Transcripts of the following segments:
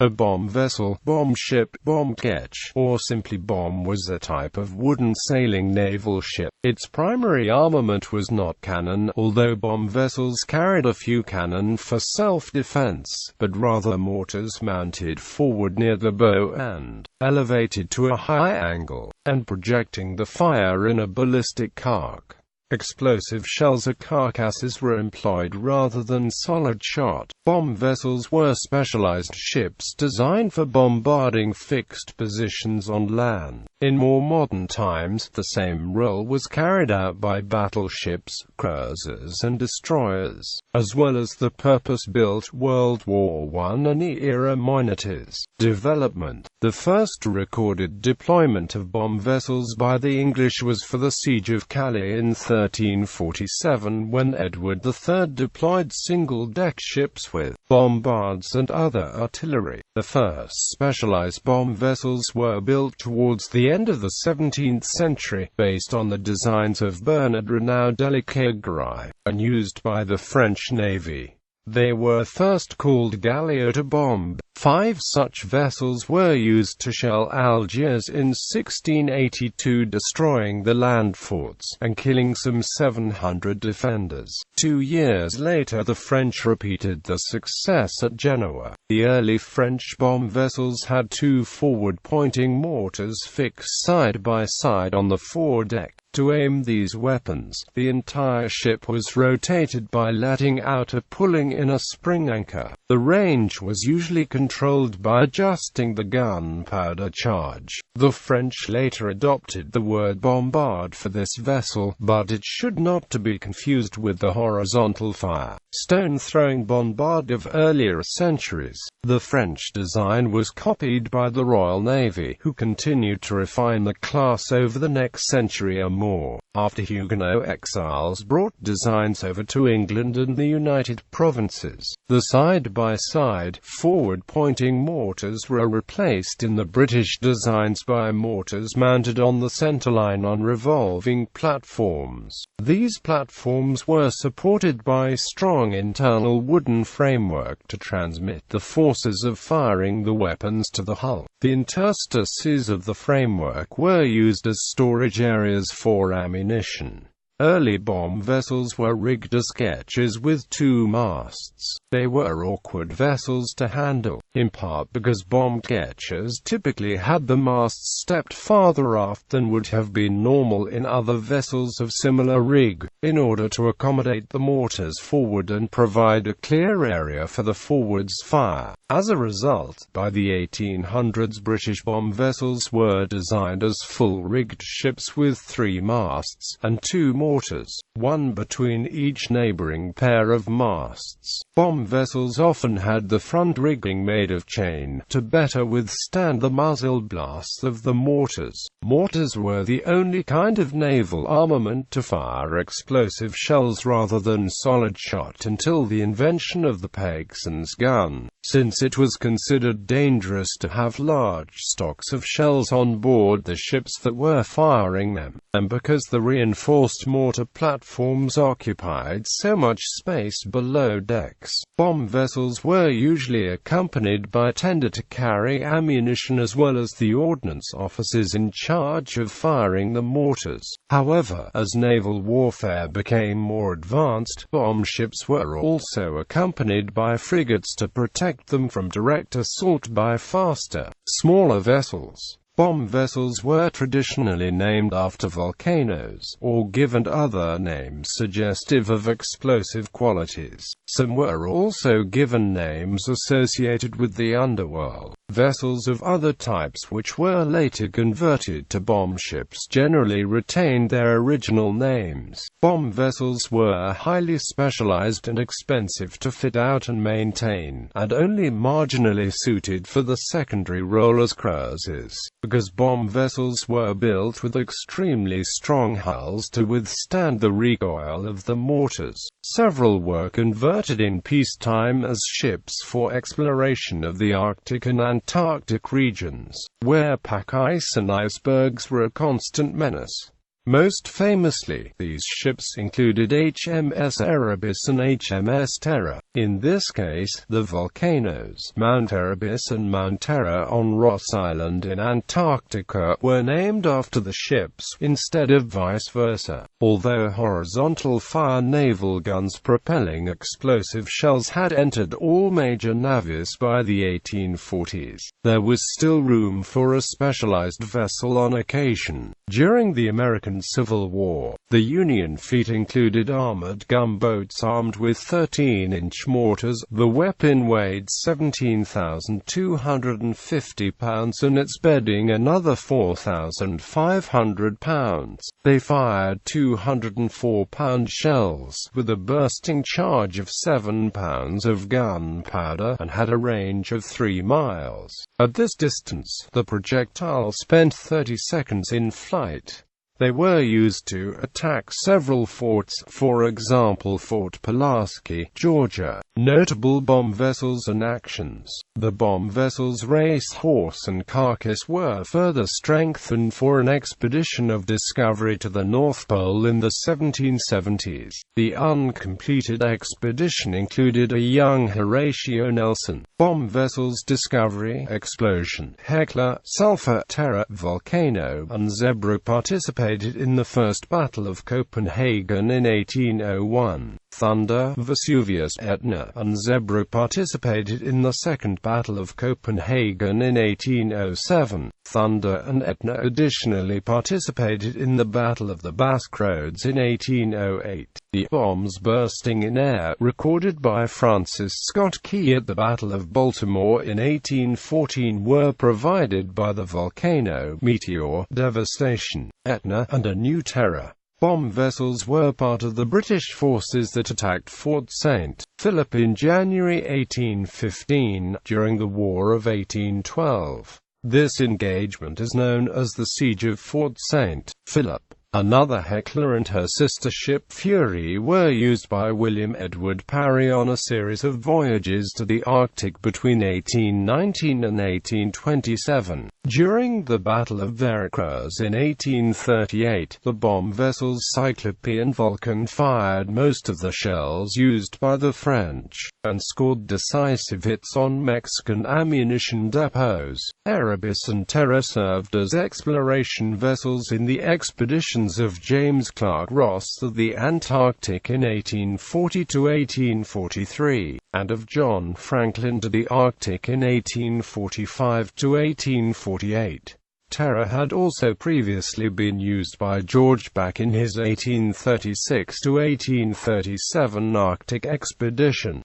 A bomb vessel, bomb ship, bomb ketch, or simply bomb was a type of wooden sailing naval ship. Its primary armament was not cannon, although bomb vessels carried a few cannon for self-defense, but rather mortars mounted forward near the bow and elevated to a high angle, and projecting the fire in a ballistic arc. Explosive shells or carcasses were employed rather than solid shot. Bomb vessels were specialized ships designed for bombarding fixed positions on land. In more modern times, the same role was carried out by battleships, cruisers and destroyers, as well as the purpose-built World War I and E-era monitors. Development. The first recorded deployment of bomb vessels by the English was for the Siege of Calais in 1347, when Edward III deployed single-deck ships with bombards and other artillery. The first specialized bomb vessels were built towards the end of the 17th century, based on the designs of Bernard Renaud de la Caillerie, and used by the French Navy. They were first called galiots de bombe. 5 such vessels were used to shell Algiers in 1682, destroying the land forts and killing some 700 defenders. 2 years later, the French repeated the success at Genoa. The early French bomb vessels had 2 forward-pointing mortars fixed side by side on the foredeck. To aim these weapons, the entire ship was rotated by letting out or pulling in a spring anchor. The range was usually controlled by adjusting the gunpowder charge. The French later adopted the word bombard for this vessel, but it should not to be confused with the horizontal fire, stone-throwing bombard of earlier centuries. The French design was copied by the Royal Navy, who continued to refine the class over the next century or more. After Huguenot exiles brought designs over to England and the United Provinces, the side-by-side, forward-pointing mortars were replaced in the British designs by mortars mounted on the centerline on revolving platforms. These platforms were supported by strong internal wooden framework to transmit the forces of firing the weapons to the hull. The interstices of the framework were used as storage areas for ammunition. Early bomb vessels were rigged as ketches with 2 masts. They were awkward vessels to handle, in part because bomb ketches typically had the masts stepped farther aft than would have been normal in other vessels of similar rig, in order to accommodate the mortars forward and provide a clear area for the forwards fire. As a result, by the 1800s, British bomb vessels were designed as full-rigged ships with 3 masts and 2 mortars, one between each neighboring pair of masts. Bomb vessels often had the front rigging made of chain, to better withstand the muzzle blasts of the mortars. Mortars were the only kind of naval armament to fire explosive shells rather than solid shot until the invention of the Pegson's gun, since it was considered dangerous to have large stocks of shells on board the ships that were firing them, and because the reinforced mortar platforms occupied so much space below decks. Bomb vessels were usually accompanied by a tender to carry ammunition as well as the ordnance officers in charge of firing the mortars. However, as naval warfare became more advanced, bomb ships were also accompanied by frigates to protect them from direct assault by faster, smaller vessels. Bomb vessels were traditionally named after volcanoes, or given other names suggestive of explosive qualities. Some were also given names associated with the underworld. Vessels of other types which were later converted to bomb ships generally retained their original names. Bomb vessels were highly specialized and expensive to fit out and maintain, and only marginally suited for the secondary role as cruisers, because bomb vessels were built with extremely strong hulls to withstand the recoil of the mortars. Several were converted in peacetime as ships for exploration of the Arctic and Antarctic regions, where pack ice and icebergs were a constant menace. Most famously, these ships included HMS Erebus and HMS Terror. In this case, the volcanoes, Mount Erebus and Mount Terror on Ross Island in Antarctica, were named after the ships, instead of vice versa. Although horizontal fire naval guns propelling explosive shells had entered all major navies by the 1840s, there was still room for a specialized vessel on occasion. During the American Civil War, the Union fleet included armored gunboats armed with 13-inch mortars. The weapon weighed 17,250 pounds and its bedding another 4,500 pounds. They fired 204-pound shells, with a bursting charge of 7 pounds of gunpowder, and had a range of 3 miles. At this distance, the projectile spent 30 seconds in flight. They were used to attack several forts, for example Fort Pulaski, Georgia. Notable bomb vessels and actions. The bomb vessels Racehorse and Carcass were further strengthened for an expedition of discovery to the North Pole in the 1770s. The uncompleted expedition included a young Horatio Nelson. Bomb vessels Discovery, Explosion, Hecla, Sulphur, Terror, Volcano, and Zebra participated in the First Battle of Copenhagen in 1801. Thunder, Vesuvius, Etna, and Zebra participated in the Second Battle of Copenhagen in 1807. Thunder and Etna additionally participated in the Battle of the Basque Roads in 1808. The bombs bursting in air, recorded by Francis Scott Key at the Battle of Baltimore in 1814, were provided by the Volcano, Meteor, Devastation, Etna, and a New Terror. Bomb vessels were part of the British forces that attacked Fort St. Philip in January 1815, during the War of 1812. This engagement is known as the Siege of Fort St. Philip. Another Hecla and her sister ship Fury were used by William Edward Parry on a series of voyages to the Arctic between 1819 and 1827. During the Battle of Veracruz in 1838, the bomb vessels Cyclope and Vulcan fired most of the shells used by the French, and scored decisive hits on Mexican ammunition depots. Erebus and Terror served as exploration vessels in the expeditions of James Clark Ross to the Antarctic in 1840–1843, and of John Franklin to the Arctic in 1845–1848. Terror had also previously been used by George Back in his 1836–1837 Arctic expedition.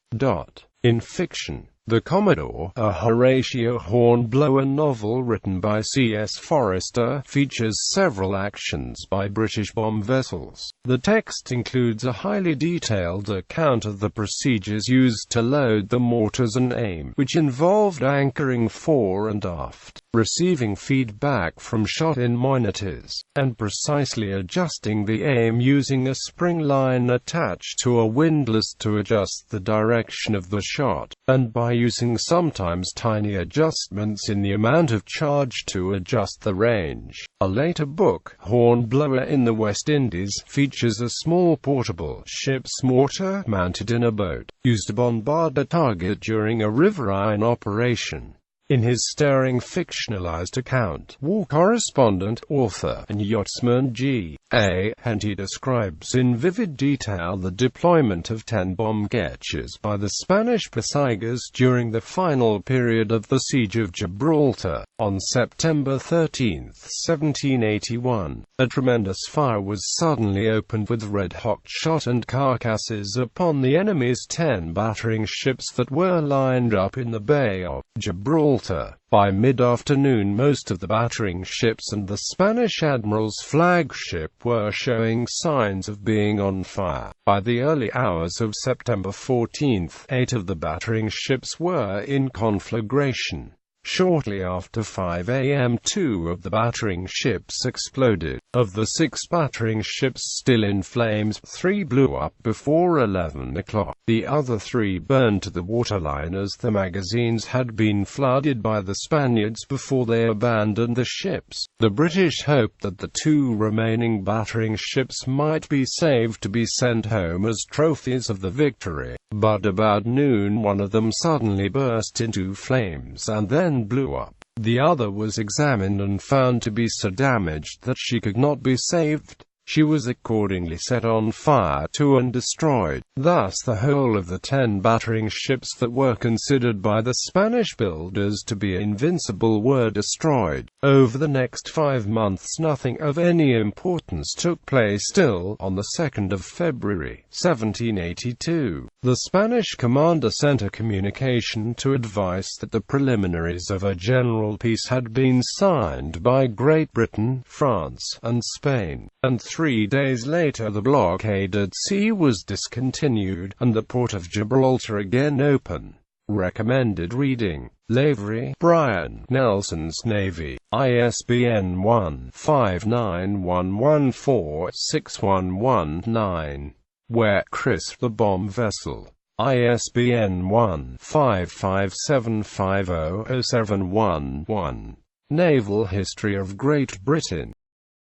In fiction, The Commodore, a Horatio Hornblower novel written by C.S. Forester, features several actions by British bomb vessels. The text includes a highly detailed account of the procedures used to load the mortars and aim, which involved anchoring fore and aft, receiving feedback from shot-in monitors, and precisely adjusting the aim using a spring line attached to a windlass to adjust the direction of the shot, and by using sometimes tiny adjustments in the amount of charge to adjust the range. A later book, Hornblower in the West Indies, features a small portable ship's mortar mounted in a boat, used to bombard a target during a riverine operation. In his stirring fictionalized account, war correspondent, author, and yachtsman G.A. Henty describes in vivid detail the deployment of 10 bomb ketches by the Spanish besiegers during the final period of the Siege of Gibraltar. On September 13, 1781, a tremendous fire was suddenly opened with red-hot shot and carcasses upon the enemy's 10 battering ships that were lined up in the Bay of Gibraltar. By mid-afternoon, most of the battering ships and the Spanish admiral's flagship were showing signs of being on fire. By the early hours of September 14, 8 of the battering ships were in conflagration. Shortly after 5 a.m. 2 of the battering ships exploded. Of the 6 battering ships still in flames, 3 blew up before 11 o'clock. The other 3 burned to the waterline as the magazines had been flooded by the Spaniards before they abandoned the ships. The British hoped that the 2 remaining battering ships might be saved to be sent home as trophies of the victory. But about noon one of them suddenly burst into flames and then blew up. The other was examined and found to be so damaged that she could not be saved. She was accordingly set on fire too and destroyed. Thus the whole of the 10 battering ships that were considered by the Spanish builders to be invincible were destroyed. Over the next 5 months nothing of any importance took place. Still, on the 2nd of February, 1782, the Spanish commander sent a communication to advise that the preliminaries of a general peace had been signed by Great Britain, France, and Spain, and 3 days later the blockade at sea was discontinued, and the port of Gibraltar again open. Recommended reading: Lavery, Brian, Nelson's Navy, ISBN 1-591146119. Ware, Chris, The Bomb Vessel, ISBN 1-557500711. Naval History of Great Britain.